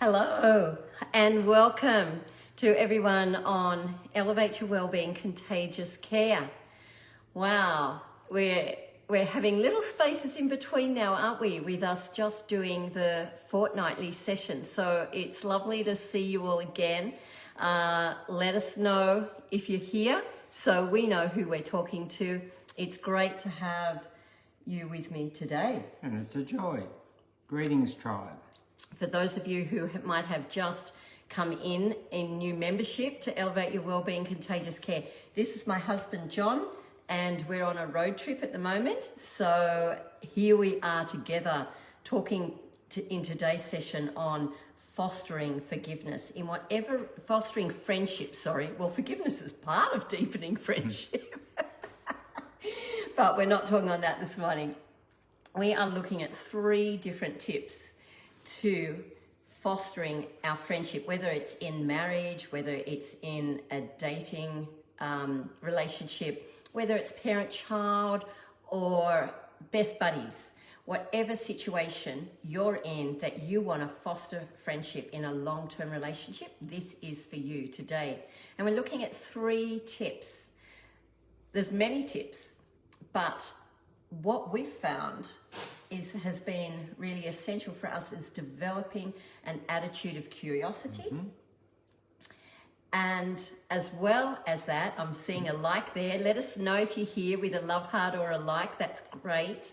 Hello and welcome to everyone on Elevate Your Wellbeing Contagious Care. Wow, we're having little spaces in between now, aren't we, with us just doing the fortnightly session. So it's lovely to see you all again. Let us know if you're here so we know who we're talking to. It's great to have you with me today. And it's a joy. Greetings, tribe. For those of you who might have just come in new membership to Elevate Your Wellbeing Contagious Care, this is my husband John, and we're on a road trip at the moment. So here we are together talking in today's session on fostering forgiveness fostering friendship. Well, forgiveness is part of deepening friendship, but we're not talking on that this morning. We are looking at 3 different tips to fostering our friendship, whether it's in marriage, whether it's in a dating relationship, whether it's parent-child or best buddies. Whatever situation you're in that you want to foster friendship in a long-term relationship, this is for you today. And we're looking at 3 tips. There's many tips, but what we've found has been really essential for us is developing an attitude of curiosity. Mm-hmm. And as well as that, I'm seeing a like there. Let us know if you're here with a love heart or a like. That's great.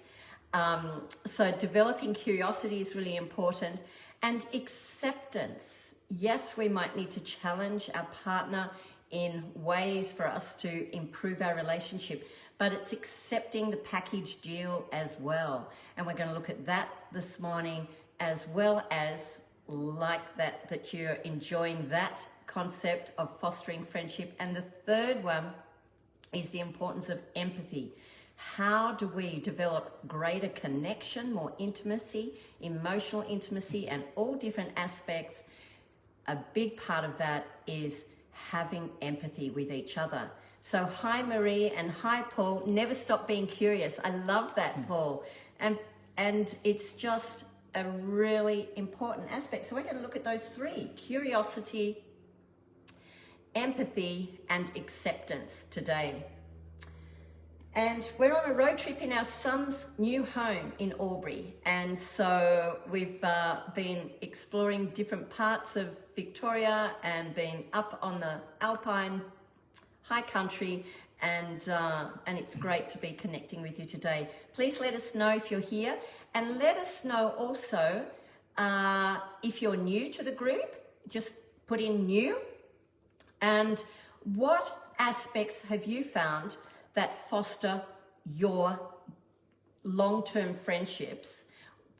So developing curiosity is really important. And acceptance. Yes, we might need to challenge our partner in ways for us to improve our relationship, but it's accepting the package deal as well. And we're going to look at that this morning, as well as like that you're enjoying that concept of fostering friendship. And the third one is the importance of empathy. How do we develop greater connection, more intimacy, emotional intimacy, and all different aspects? A big part of that is having empathy with each other. So hi Marie and hi Paul. Never stop being curious. I love that, Paul. And it's just a really important aspect. So we're going to look at those 3: curiosity, empathy, and acceptance today. And we're on a road trip in our son's new home in Albury. And so we've been exploring different parts of Victoria and been up on the Alpine high country, and it's great to be connecting with you today. Please let us know if you're here, and let us know also if you're new to the group. Just put in new, and what aspects have you found that foster your long-term friendships?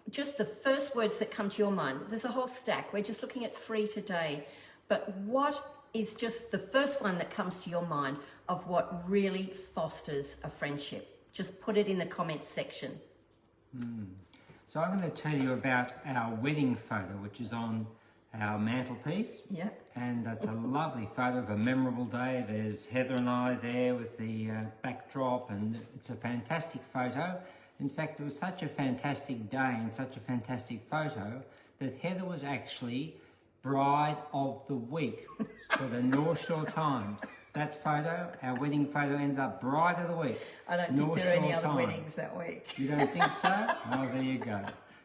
Just the first words that come to your mind. There's a whole stack. We're just looking at 3 today, but what is just the first one that comes to your mind of what really fosters a friendship? Just put it in the comments section. So I'm going to tell you about our wedding photo, which is on our mantelpiece. Yeah. And that's a lovely photo of a memorable day. There's Heather and I there with the backdrop, and it's a fantastic photo. In fact, it was such a fantastic day and such a fantastic photo that Heather was actually Bride of the Week for the North Shore Times. That photo, our wedding photo, ended up Bride of the Week. I don't think there are any other weddings that week. You don't think so? Oh, there you go.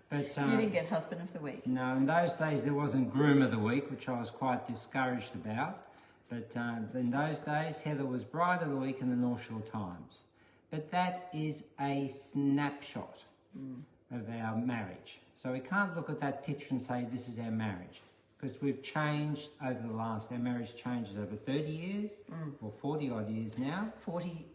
But you didn't get Husband of the Week. No, in those days there wasn't Groom of the Week, which I was quite discouraged about. But in those days, Heather was Bride of the Week in the North Shore Times. But that is a snapshot of our marriage. So we can't look at that picture and say this is our marriage, because we've changed over our marriage changes over 30 years or 40 odd years now. 40,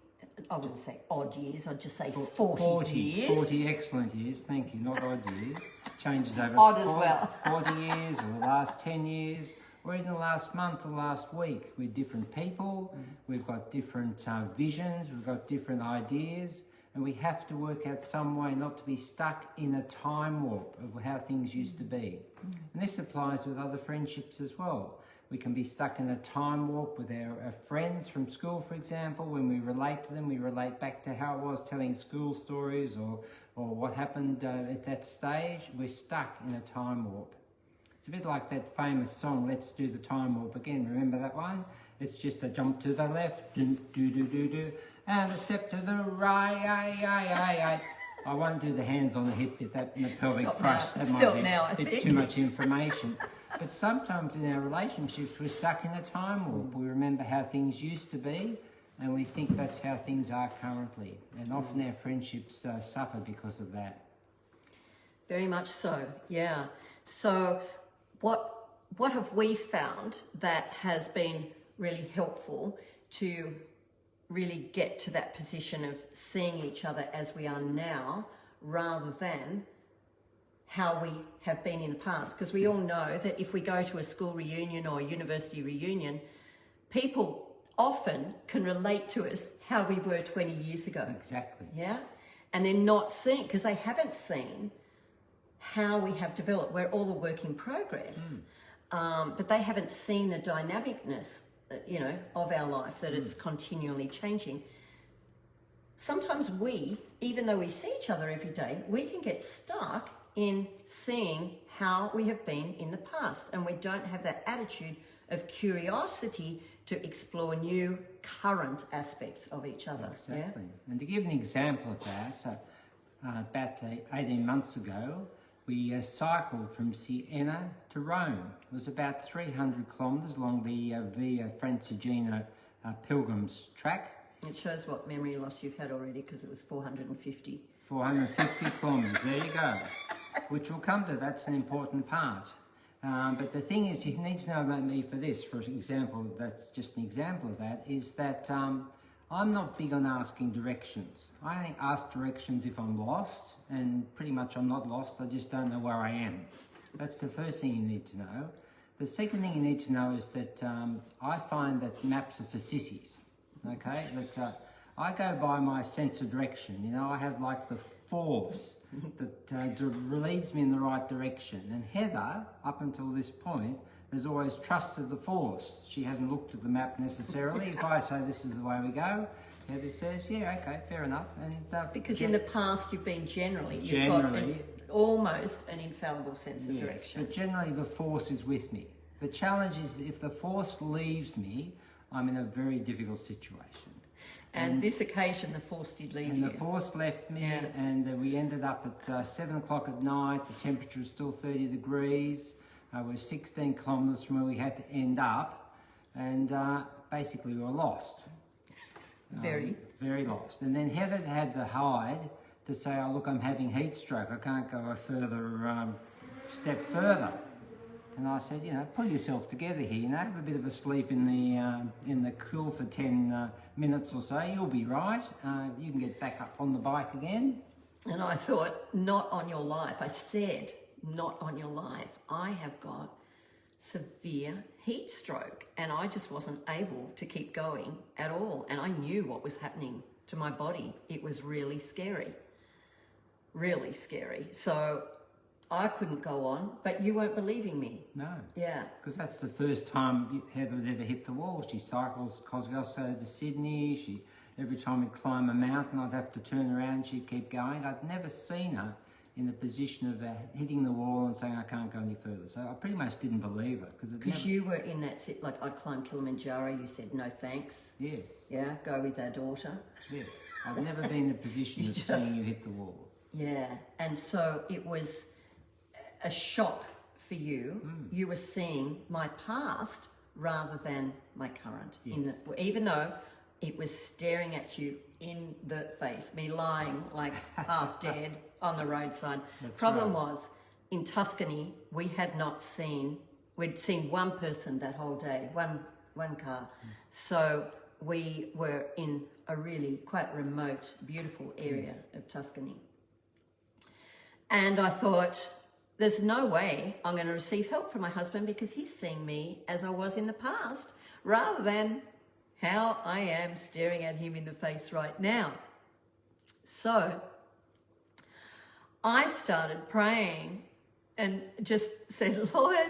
I wouldn't say odd years, I'd just say 40 years. 40 excellent years, thank you, not odd years. Changes over odd as well. 40 years or the last 10 years, or even the last month or last week. We're different people, we've got different visions, we've got different ideas, and we have to work out some way not to be stuck in a time warp of how things used to be. And this applies with other friendships as well. We can be stuck in a time warp with our friends from school, for example. When we relate to them, we relate back to how it was telling school stories or what happened at that stage. We're stuck in a time warp. It's a bit like that famous song, Let's Do the Time Warp Again. Remember that one? It's just a jump to the left, do, do, do, do, do, and a step to the right. I won't do the hands on the hip with that and the pelvic thrust. That might be a bit too much information. But sometimes in our relationships, we're stuck in a time warp. We remember how things used to be, and we think that's how things are currently. And often our friendships suffer because of that. Very much so, yeah. So what have we found that has been really helpful to really get to that position of seeing each other as we are now, rather than how we have been in the past? Because we all know that if we go to a school reunion or a university reunion, people often can relate to us how we were 20 years ago. Exactly. Yeah? And they're not seeing, because they haven't seen how we have developed. We're all a work in progress, but they haven't seen the dynamicness, of our life, that it's continually changing. Sometimes we, even though we see each other every day, we can get stuck in seeing how we have been in the past, and we don't have that attitude of curiosity to explore new current aspects of each other. Exactly. Yeah? And to give an example of that, so about 18 months ago, we cycled from Siena to Rome. It was about 300 kilometres along the Via Francigena pilgrims track. It shows what memory loss you've had already, because it was 450. 450 kilometres, there you go. Which we'll come to, that's an important part. But the thing is, you need to know about me for this, for example, that's just an example of that, is that I'm not big on asking directions. I only ask directions if I'm lost, and pretty much I'm not lost, I just don't know where I am. That's the first thing you need to know. The second thing you need to know is that I find that maps are for sissies, okay? That I go by my sense of direction. I have like the force that leads me in the right direction. And Heather, up until this point, has always trusted the force. She hasn't looked at the map necessarily. If I say this is the way we go, Heather says, yeah, okay, fair enough. And because in the past you've been you've got almost an infallible sense of direction. But generally the force is with me. The challenge is if the force leaves me, I'm in a very difficult situation. And this occasion, the force did leave you. And the force left me, and we ended up at 7 o'clock at night. The temperature was still 30 degrees. We're 16 kilometres from where we had to end up, and basically we were lost. Very lost. And then Heather had the hide to say, oh, look, I'm having heat stroke. I can't go a further step further. And I said, pull yourself together here, have a bit of a sleep in the cool for 10 minutes or so. You'll be right. You can get back up on the bike again. And I thought, not on your life. I said, not on your life. I have got severe heat stroke, and I just wasn't able to keep going at all. And I knew what was happening to my body. It was really scary. Really scary. So I couldn't go on, but you weren't believing me. No. Yeah. Because that's the first time Heather had ever hit the wall. She cycles Cosgrove to Sydney. Every time we'd climb a mountain, I'd have to turn around, she'd keep going. I'd never seen her in the position of hitting the wall and saying, I can't go any further. So I pretty much didn't believe her. Because you were in that, like I'd climb Kilimanjaro, you said, no thanks. Yes. Yeah, go with our daughter. Yes. I've never been in the position of seeing you hit the wall. Yeah, and so it was a shock for you. You were seeing my past rather than my current. Yes. Even though it was staring at you in the face, me lying like half dead on the roadside. Problem was, in Tuscany, we'd seen one person that whole day, one car. So we were in a really quite remote, beautiful area of Tuscany. And I thought, there's no way I'm going to receive help from my husband because he's seeing me as I was in the past rather than how I am staring at him in the face right now. So I started praying and just said, Lord,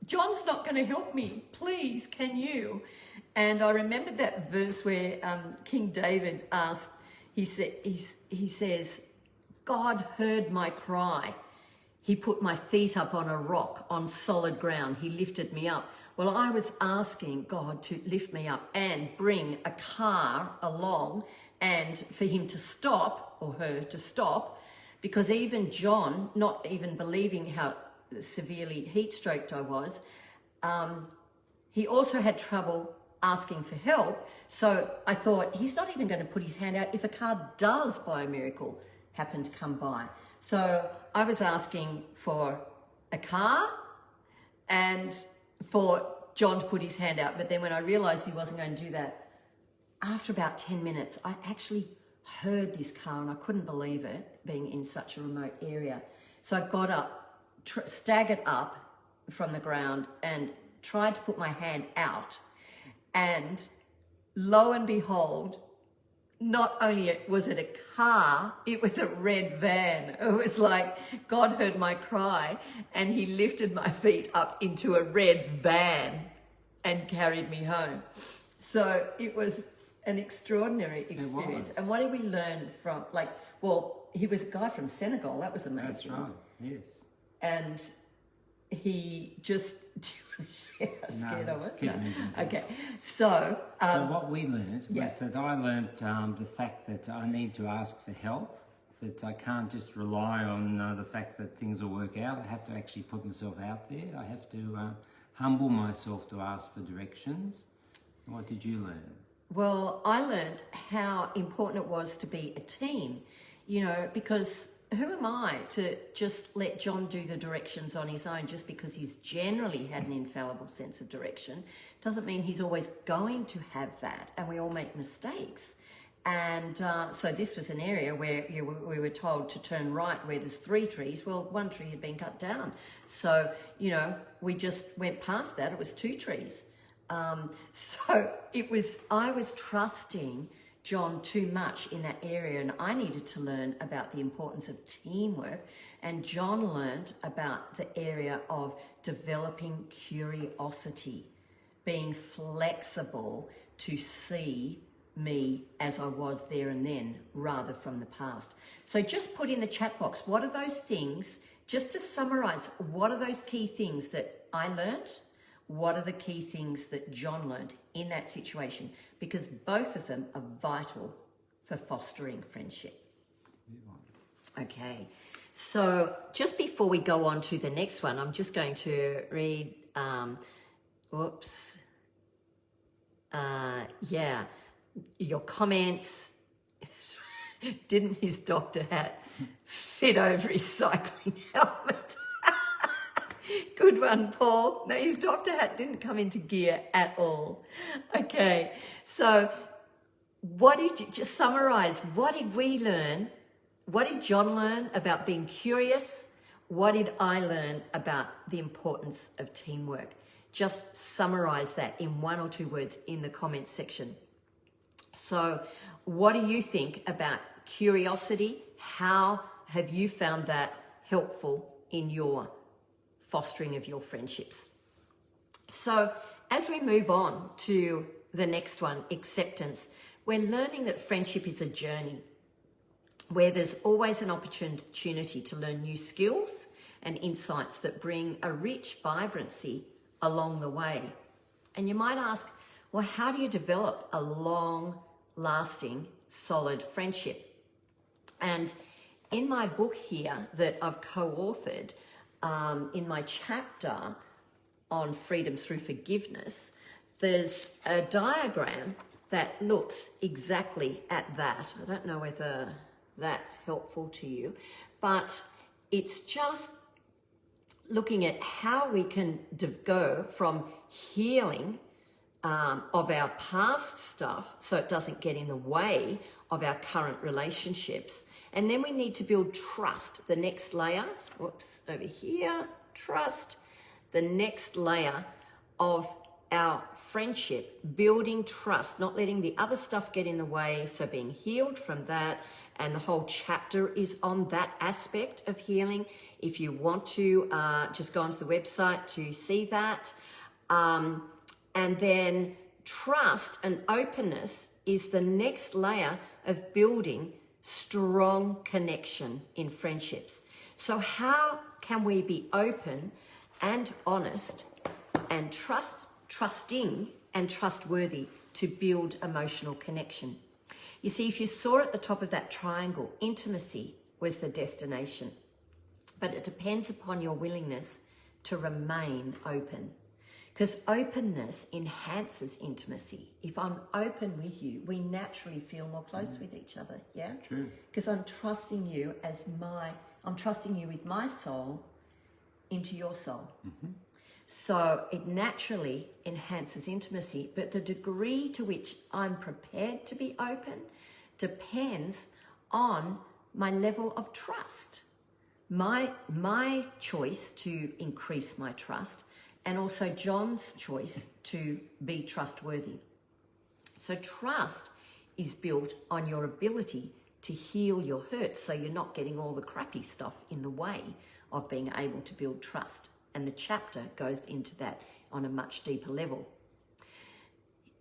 John's not going to help me. Please, can you? And I remembered that verse where King David asked, he says, God heard my cry. He put my feet up on a rock, on solid ground. He lifted me up. Well, I was asking God to lift me up and bring a car along and for him to stop, or her to stop, because even John, not even believing how severely heat-stroked I was, he also had trouble asking for help. So I thought, he's not even going to put his hand out if a car does, by a miracle, happen to come by. So I was asking for a car and for John to put his hand out. But then when I realized he wasn't going to do that, after about 10 minutes, I actually heard this car and I couldn't believe it, being in such a remote area. So I got up, staggered up from the ground and tried to put my hand out. And lo and behold, not only was it a car, it was a red van. It was like God heard my cry and he lifted my feet up into a red van and carried me home. So it was an extraordinary experience. And what did we learn from, he was a guy from Senegal. That was amazing. That's right, yes. And he just, do you want to share? I'm scared of it. No. Okay. So what we learned was that I learned the fact that I need to ask for help, that I can't just rely on the fact that things will work out. I have to actually put myself out there. I have to humble myself to ask for directions. What did you learn? Well, I learned how important it was to be a team, because who am I to just let John do the directions on his own just because he's generally had an infallible sense of direction? Doesn't mean he's always going to have that, and we all make mistakes. And so this was an area where we were told to turn right where there's 3 trees. Well, 1 tree had been cut down. So, we just went past that. It was 2 trees. So I was trusting John too much in that area, and I needed to learn about the importance of teamwork. And John learned about the area of developing curiosity, being flexible to see me as I was there and then, rather from the past. So just put in the chat box, what are those things, just to summarize, what are those key things that I learned? What are the key things that John learned in that situation? Because both of them are vital for fostering friendship. Okay, so just before we go on to the next one, I'm just going to read, your comments. Didn't his doctor hat fit over his cycling helmet? Good one, Paul. No, his doctor hat didn't come into gear at all. Okay, so just summarize, what did we learn? What did John learn about being curious? What did I learn about the importance of teamwork? Just summarize that in 1 or 2 words in the comments section. So what do you think about curiosity? How have you found that helpful in your fostering of your friendships? So as we move on to the next one, acceptance, we're learning that friendship is a journey where there's always an opportunity to learn new skills and insights that bring a rich vibrancy along the way. And you might ask, well, how do you develop a long-lasting, solid friendship? And in my book here that I've co-authored, in my chapter on freedom through forgiveness, there's a diagram that looks exactly at that. I don't know whether that's helpful to you, but it's just looking at how we can go from healing of our past stuff so it doesn't get in the way of our current relationships. And then we need to build trust, the next layer, over here, trust, the next layer of our friendship, building trust, not letting the other stuff get in the way, so being healed from that, and the whole chapter is on that aspect of healing. If you want to, just go onto the website to see that. And then trust and openness is the next layer of building strong connection in friendships. So how can we be open and honest and trusting and trustworthy to build emotional connection? You see, if you saw at the top of that triangle, intimacy was the destination, but it depends upon your willingness to remain open. Because openness enhances intimacy. If I'm open with you, we naturally feel more close with each other, yeah? True. Because I'm trusting you I'm trusting you with my soul into your soul. Mm-hmm. So it naturally enhances intimacy, but the degree to which I'm prepared to be open depends on my level of trust. My choice to increase my trust, and also John's choice to be trustworthy. So trust is built on your ability to heal your hurts, so you're not getting all the crappy stuff in the way of being able to build trust. And the chapter goes into that on a much deeper level.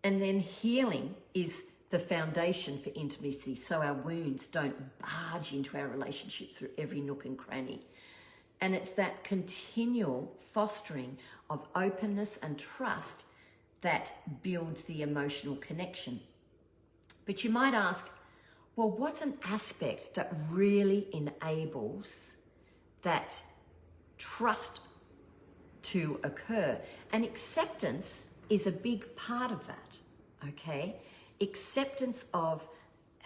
And then healing is the foundation for intimacy, so our wounds don't barge into our relationship through every nook and cranny. And it's that continual fostering of openness and trust that builds the emotional connection. But you might ask, well, what's an aspect that really enables that trust to occur? And acceptance is a big part of that, okay? Acceptance of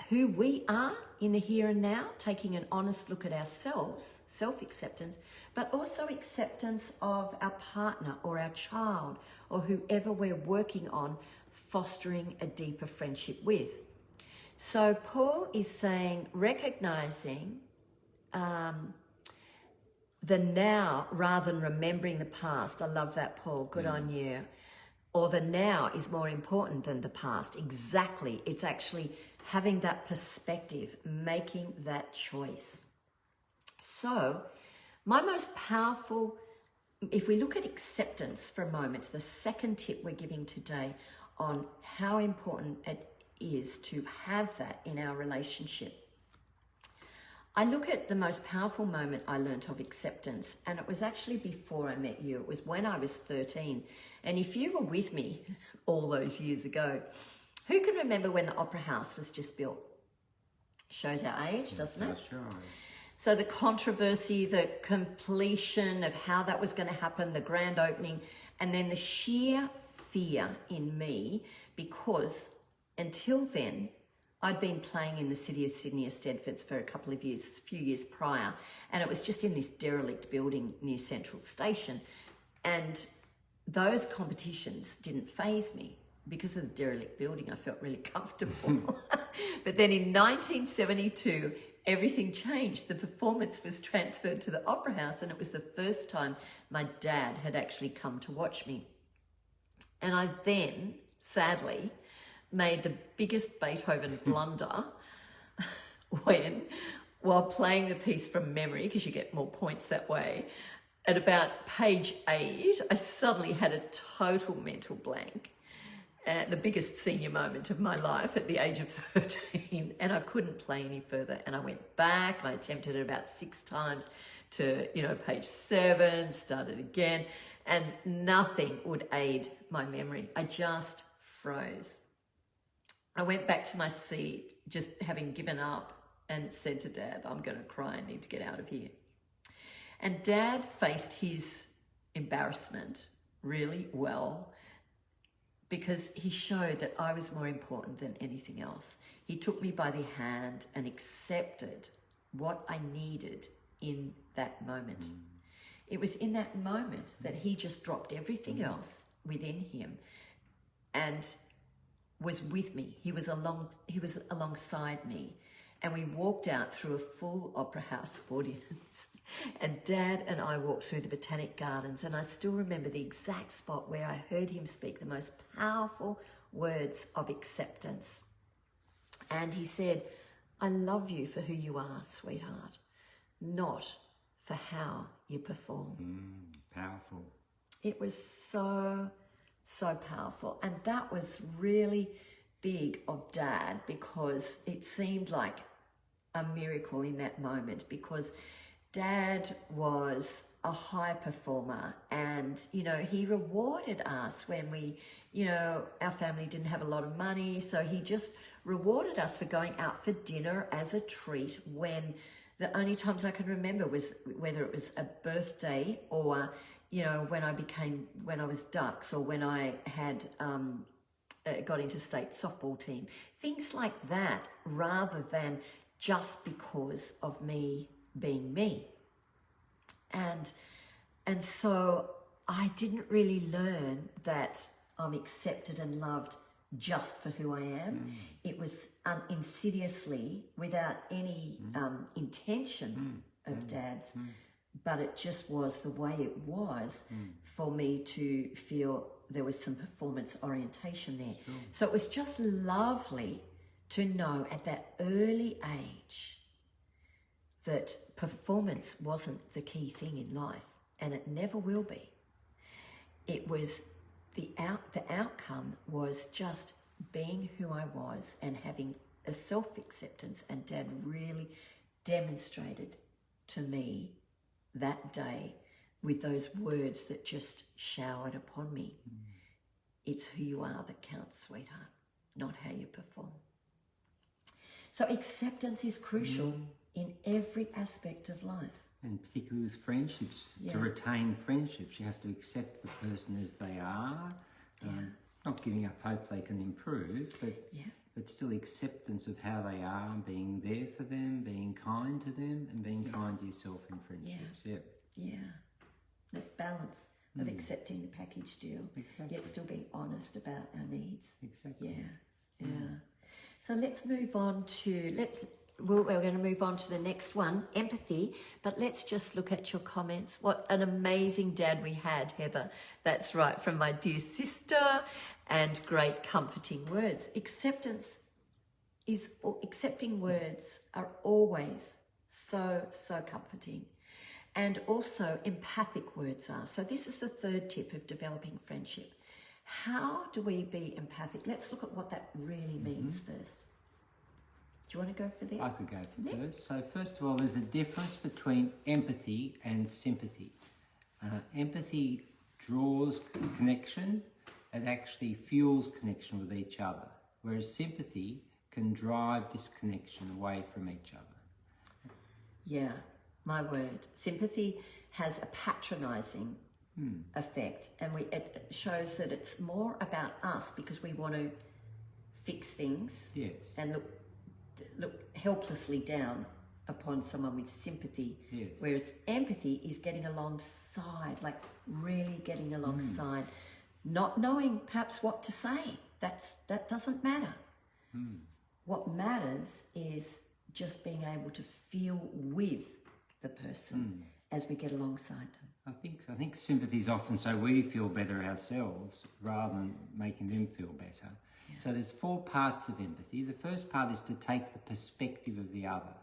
who we are in the here and now, taking an honest look at ourselves, self-acceptance, but also acceptance of our partner or our child or whoever we're working on fostering a deeper friendship with. So Paul is saying, recognizing the now rather than remembering the past. I love that, Paul. Good on you. Or the now is more important than the past. Exactly. It's actually having that perspective, making that choice. So my most powerful, if we look at acceptance for a moment, the second tip we're giving today on how important it is to have that in our relationship. I look at the most powerful moment I learnt of acceptance, and it was actually before I met you. It was when I was 13. And if you were with me all those years ago, who can remember when the Opera House was just built? Shows our age, doesn't it? Sure. So the controversy, the completion of how that was going to happen, the grand opening, and then the sheer fear in me, because until then, I'd been playing in the city of Sydney, Eisteddfods, for a few years prior, and it was just in this derelict building near Central Station. And those competitions didn't faze me. Because of the derelict building, I felt really comfortable. But then in 1972, everything changed. The performance was transferred to the Opera House, and it was the first time my dad had actually come to watch me. And I then, sadly, made the biggest Beethoven blunder when, while playing the piece from memory, because you get more points that way, at about page 8, I suddenly had a total mental blank. The biggest senior moment of my life at the age of 13, and I couldn't play any further. And I went back, I attempted it about 6 times to, page 7, started again, and nothing would aid my memory. I just froze. I went back to my seat, just having given up, and said to Dad, I'm going to cry, I need to get out of here. And Dad faced his embarrassment really well, because he showed that I was more important than anything else. He took me by the hand and accepted what I needed in that moment. It was in that moment that he just dropped everything else within him and was with me. He was alongside me. And we walked out through a full Opera House audience. And Dad and I walked through the Botanic Gardens, and I still remember the exact spot where I heard him speak the most powerful words of acceptance. And he said, I love you for who you are, sweetheart, not for how you perform. Powerful. It was so, so powerful. And that was really big of Dad, because it seemed like a miracle in that moment, because Dad was a high performer, and he rewarded us when our family didn't have a lot of money, so he just rewarded us for going out for dinner as a treat when the only times I can remember was whether it was a birthday or when I was Ducks, or when I had got into state softball team, things like that, rather than just because of me being me. And so I didn't really learn that I'm accepted and loved just for who I am. It was insidiously, without any intention of Dad's, but it just was the way it was for me to feel there was some performance orientation there. Sure. So it was just lovely to know at that early age that performance wasn't the key thing in life, and it never will be. It was the outcome was just being who I was and having a self-acceptance, and Dad really demonstrated to me that day with those words that just showered upon me. It's who you are that counts, sweetheart, not how you perform. So acceptance is crucial in every aspect of life. And particularly with friendships, to retain friendships, you have to accept the person as they are. Not giving up hope they can improve, but still acceptance of how they are, being there for them, being kind to them, and being kind to yourself in friendships. The balance of accepting the package deal, yet still being honest about our needs. So let's move on to, we're going to move on to the next one, empathy, but let's just look at your comments. What an amazing dad we had, Heather. That's right, from my dear sister, and great comforting words. Accepting words are always so comforting. And also empathic words are. So this is the third tip of developing friendship. How do we be empathic? Let's look at what that really means first. Do you want to go for that? I could go for first. So first of all, there's a difference between empathy and sympathy. Empathy draws connection. It actually fuels connection with each other, whereas sympathy can drive disconnection away from each other. Yeah, my word. Sympathy has a patronising effect, and it shows that it's more about us because we want to fix things and look helplessly down upon someone with sympathy, whereas empathy is getting alongside, like really getting alongside, not knowing perhaps what to say. That doesn't matter. What matters is just being able to feel with the person as we get alongside them. I think sympathy is often so we feel better ourselves rather than making them feel better. So there's 4 parts of empathy. The first part is to take the perspective of the other.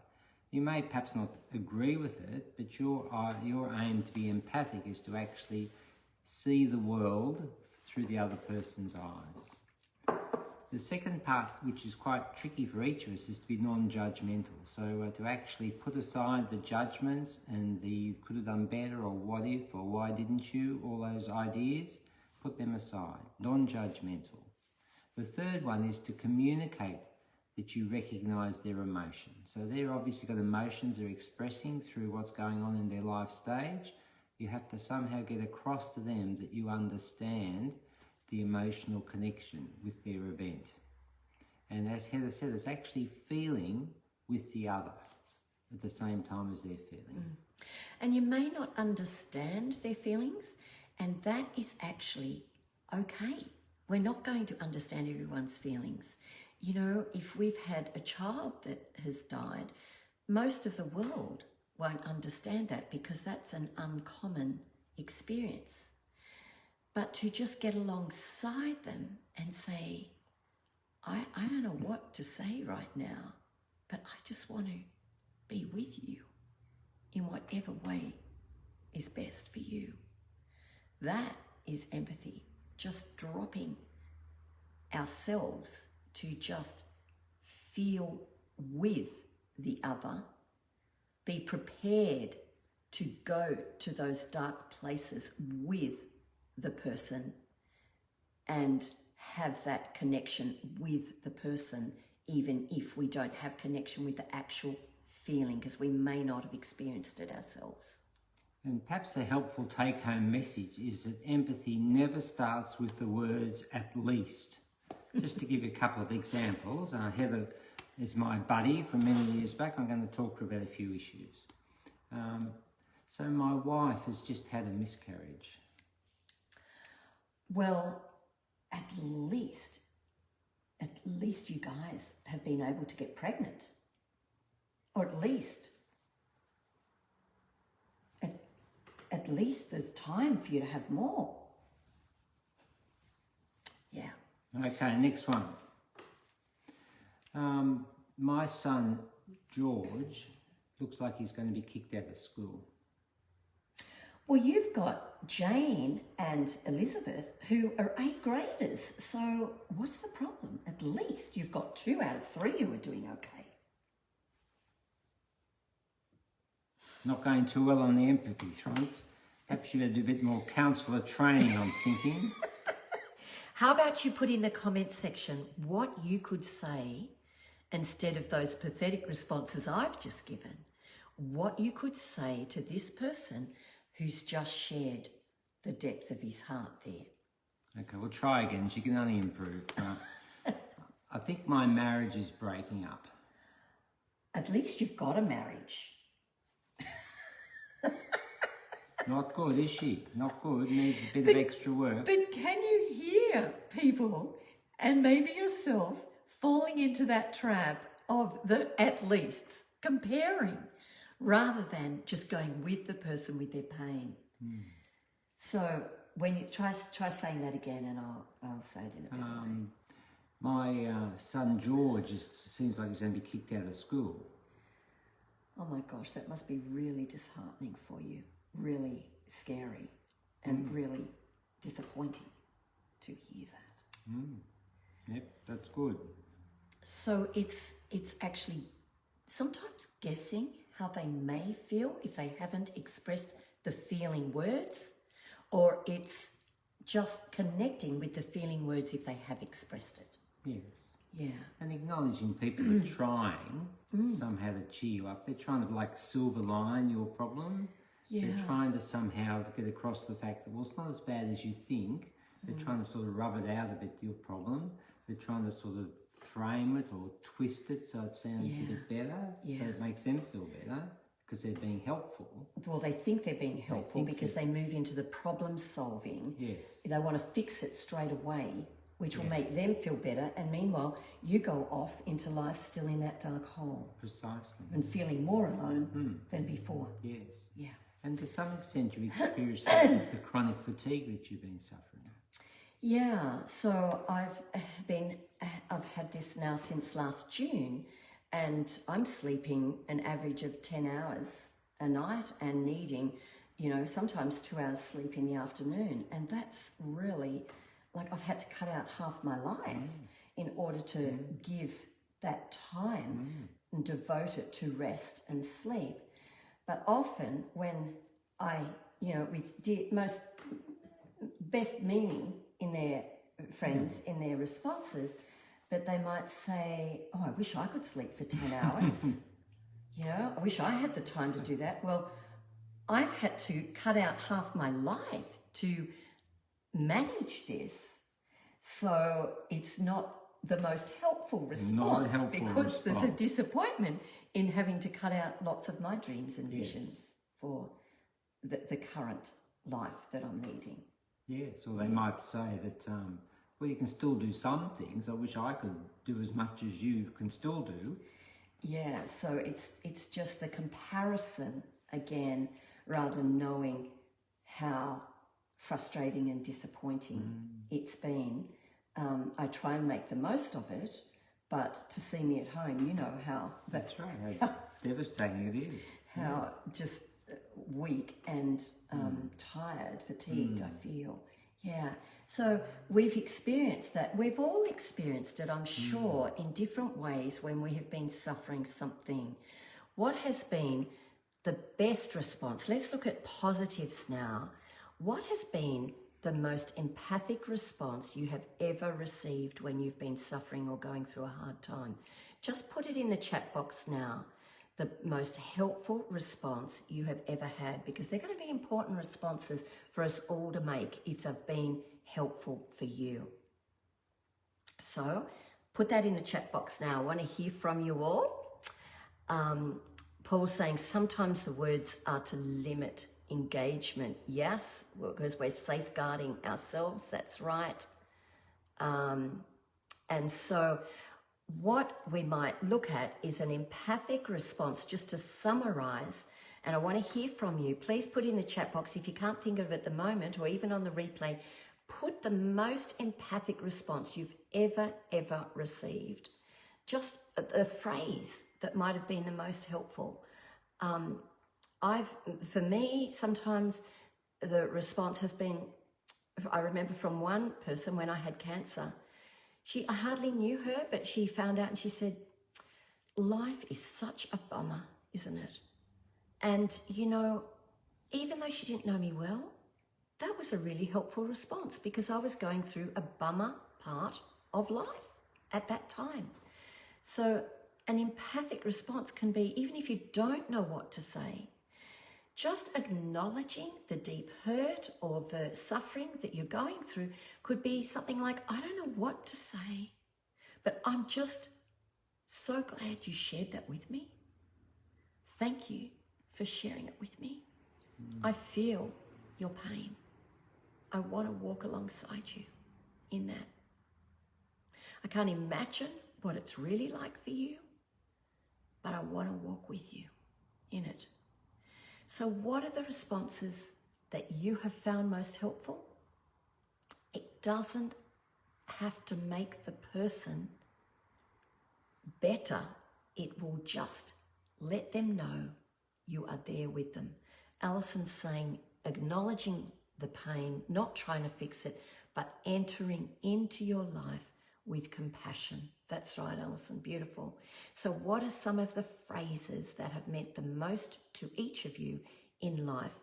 You may perhaps not agree with it, but your aim to be empathic is to actually see the world through the other person's eyes. The second part, which is quite tricky for each of us, is to be non-judgmental. So to actually put aside the judgments and the could have done better or what if or why didn't you, all those ideas, put them aside, non-judgmental. The third one is to communicate that you recognise their emotions. So they're obviously got emotions they're expressing through what's going on in their life stage. You have to somehow get across to them that you understand the emotional connection with their event. And as Heather said, it's actually feeling with the other at the same time as they're feeling. And you may not understand their feelings, and that is actually okay. We're not going to understand everyone's feelings. You know, if we've had a child that has died, most of the world won't understand that because that's an uncommon experience. But to just get alongside them and say, I don't know what to say right now, but I just want to be with you in whatever way is best for you. That is empathy, just dropping ourselves to just feel with the other, be prepared to go to those dark places with the person and have that connection with the person, even if we don't have connection with the actual feeling, because we may not have experienced it ourselves. And perhaps a helpful take-home message is that empathy never starts with the words "at least." Just to give you a couple of examples, Heather is my buddy from many years back. I'm going to talk to her about a few issues. So my wife has just had a miscarriage. Well, at least you guys have been able to get pregnant. Or at least there's time for you to have more. Yeah. Okay, next one. My son, George, looks like he's going to be kicked out of school. Well, you've got Jane and Elizabeth who are 8th graders. So what's the problem? At least you've got 2 out of 3 who are doing okay. Not going too well on the empathy front. Perhaps you better do a bit more counsellor training, I'm thinking. How about you put in the comments section what you could say instead of those pathetic responses I've just given, what you could say to this person who's just shared the depth of his heart there. Okay, we'll try again. She can only improve. I think my marriage is breaking up. At least you've got a marriage. Not good, is she? Not good. Needs a bit of extra work. But can you hear people, and maybe yourself, falling into that trap of the at leasts, comparing, rather than just going with the person with their pain? So when you try saying that again, and I'll say it in a better way. My son George seems like he's going to be kicked out of school. Oh my gosh, that must be really disheartening for you. Really scary and really disappointing to hear that. Yep, that's good. So it's actually sometimes guessing how they may feel if they haven't expressed the feeling words, or it's just connecting with the feeling words if they have expressed it. Yes. Yeah. And acknowledging people are trying somehow to cheer you up. They're trying to like silver line your problem. Yeah. They're trying to somehow get across the fact that, well, it's not as bad as you think. They're trying to sort of rub it out a bit, your problem. They're trying to sort of frame it or twist it so it sounds a bit better, so it makes them feel better because they're being helpful. Well, they think they're being helpful because they move into the problem solving. Yes. They want to fix it straight away, which will make them feel better. And meanwhile, you go off into life still in that dark hole. Precisely. And feeling more alone than before. Yes. Yeah. And to some extent, you've experienced the chronic fatigue that you've been suffering. Yeah. So I've had this now since last June, and I'm sleeping an average of 10 hours a night and needing, sometimes 2 hours sleep in the afternoon. And that's really, like, I've had to cut out half my life in order to give that time and devote it to rest and sleep. But often when I, with most best meaning in their friends, in their responses, but they might say, oh, I wish I could sleep for 10 hours. I wish I had the time to do that. Well, I've had to cut out half my life to manage this. So it's not the most helpful response because there's a disappointment in having to cut out lots of my dreams and visions for the current life that I'm leading. Yes, or they might say that, well, you can still do some things. I wish I could do as much as you can still do. Yeah, so it's just the comparison again, rather than knowing how frustrating and disappointing it's been. I try and make the most of it, but to see me at home, you know how that's right. How devastating it is. How just weak and tired, fatigued I feel. Yeah. So we've experienced that. We've all experienced it, I'm sure, in different ways when we have been suffering something. What has been the best response? Let's look at positives now. What has been the most empathic response you have ever received when you've been suffering or going through a hard time? Just put it in the chat box now. The most helpful response you have ever had, because they're going to be important responses for us all to make if they've been helpful for you. So put that in the chat box now. I want to hear from you all. Paul's saying sometimes the words are to limit engagement. Yes, because we're safeguarding ourselves. That's right. And so what we might look at is an empathic response, just to summarize. And I want to hear from you. Please put in the chat box, if you can't think of it at the moment or even on the replay, put the most empathic response you've ever received. Just a phrase that might have been the most helpful. For me, sometimes the response has been, I remember from one person when I had cancer, I hardly knew her, but she found out and she said, life is such a bummer, isn't it? And, you know, even though she didn't know me well, that was a really helpful response, because I was going through a bummer part of life at that time. So an empathic response can be, even if you don't know what to say, just acknowledging the deep hurt or the suffering that you're going through could be something like, I don't know what to say, but I'm just so glad you shared that with me. Thank you for sharing it with me. I feel your pain. I want to walk alongside you in that. I can't imagine what it's really like for you, but I want to walk with you in it. So what are the responses that you have found most helpful? It doesn't have to make the person better. It will just let them know you are there with them. Alison's saying, acknowledging the pain, not trying to fix it, but entering into your life with compassion. That's right, Alison, beautiful. So what are some of the phrases that have meant the most to each of you in life?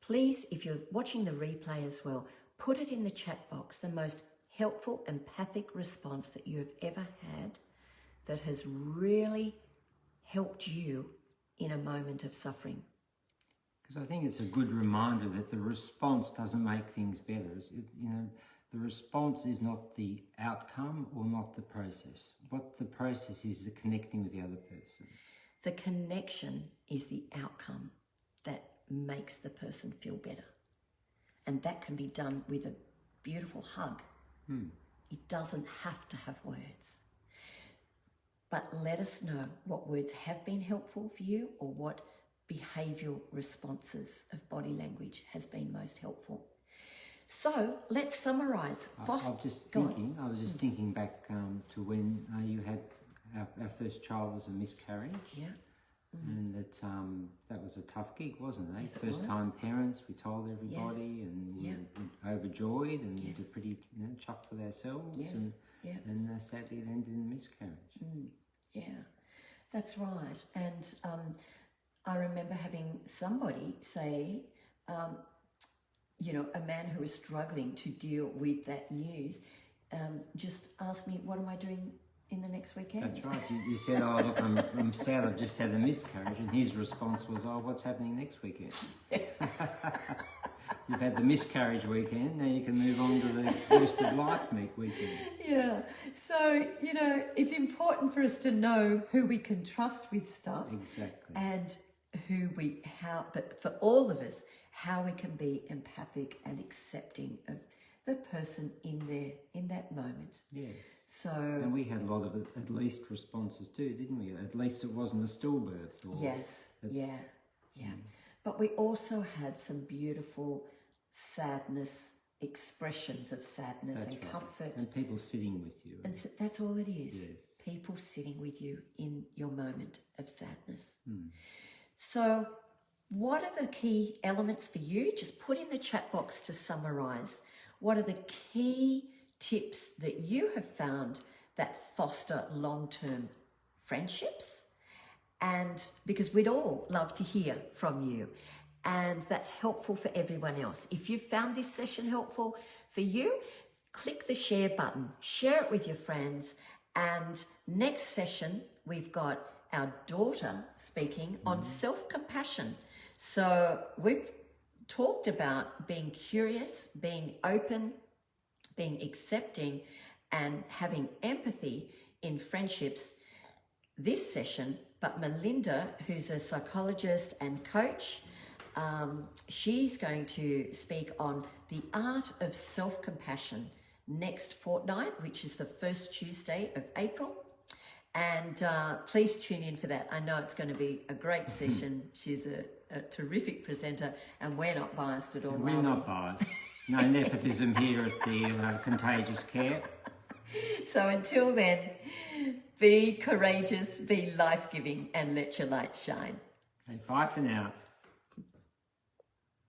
Please, if you're watching the replay as well, put it in the chat box, the most helpful, empathic response that you have ever had that has really helped you in a moment of suffering. Because I think it's a good reminder that the response doesn't make things better. The response is not the outcome or not the process. What the process is the connecting with the other person. The connection is the outcome that makes the person feel better. And that can be done with a beautiful hug. It doesn't have to have words. But let us know what words have been helpful for you or what behavioural responses of body language has been most helpful. So let's summarise. I was just thinking back to when you had our first child was a miscarriage. Yeah. And that was a tough gig, wasn't it? Yes, First time parents, we told everybody, and we were overjoyed and we were pretty chuffed with ourselves. And sadly it ended in miscarriage. Yeah, that's right. And I remember having somebody say, a man who was struggling to deal with that news, just asked me, what am I doing in the next weekend? That's right. You said, oh, look, I'm sad, I've just had a miscarriage. And his response was, oh, what's happening next weekend? You've had the miscarriage weekend, now you can move on to the First of Life weekend. Yeah. So, it's important for us to know who we can trust with stuff. Exactly. And but for all of us, how we can be empathic and accepting of the person in that moment. Yes. So. And we had a lot of at least responses too, didn't we? At least it wasn't a stillbirth. Yes. Yeah. But we also had some beautiful sadness, expressions of sadness and comfort. And people sitting with you. And so that's all it is. Yes. People sitting with you in your moment of sadness. So what are the key elements for you? Just put in the chat box to summarise. What are the key tips that you have found that foster long-term friendships and because we'd all love to hear from you, and that's helpful for everyone else. If you found this session helpful for you, click the share button, share it with your friends, and next session we've got our daughter speaking on self-compassion. So we've talked about being curious, being open, being accepting, and having empathy in friendships this session. But Melinda, who's a psychologist and coach, she's going to speak on the art of self-compassion next fortnight, which is the first Tuesday of April. And please tune in for that. I know it's going to be a great session. She's a terrific presenter, and we're not biased at all. We're not biased. No nepotism here at the Contagious Care. So until then, be courageous, be life-giving, and let your light shine. Okay, bye for now.